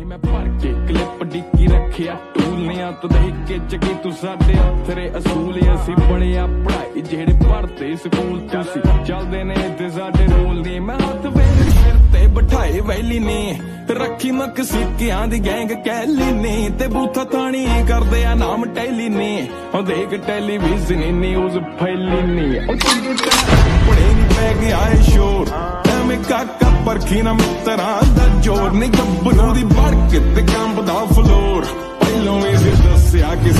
मैं भर के क्लिप डिक्की रखिया टूलियां तो देख के चकी तू साडे अथरे असूल असी बड़े आ पढ़ाई जेड़े पढ़ते स्कूल तुसी चलदे ने ते साडे रूल नी मैं हाथ वेल सिर ते बिठाए वैली ने रखी मक सिक्कियां दी गैंग कैली ने ते बूथा थानी करदे आ नाम टैली ने ओ देख टेलीविजन न्यूज फैली ने ओ बड़े नी पै गया है शोर मैं काका परखी ना मित्रा दा जोर नी गब्बरू दी बढ़ के ते कंबदा फ्लोर पहलों इसे दस्या कि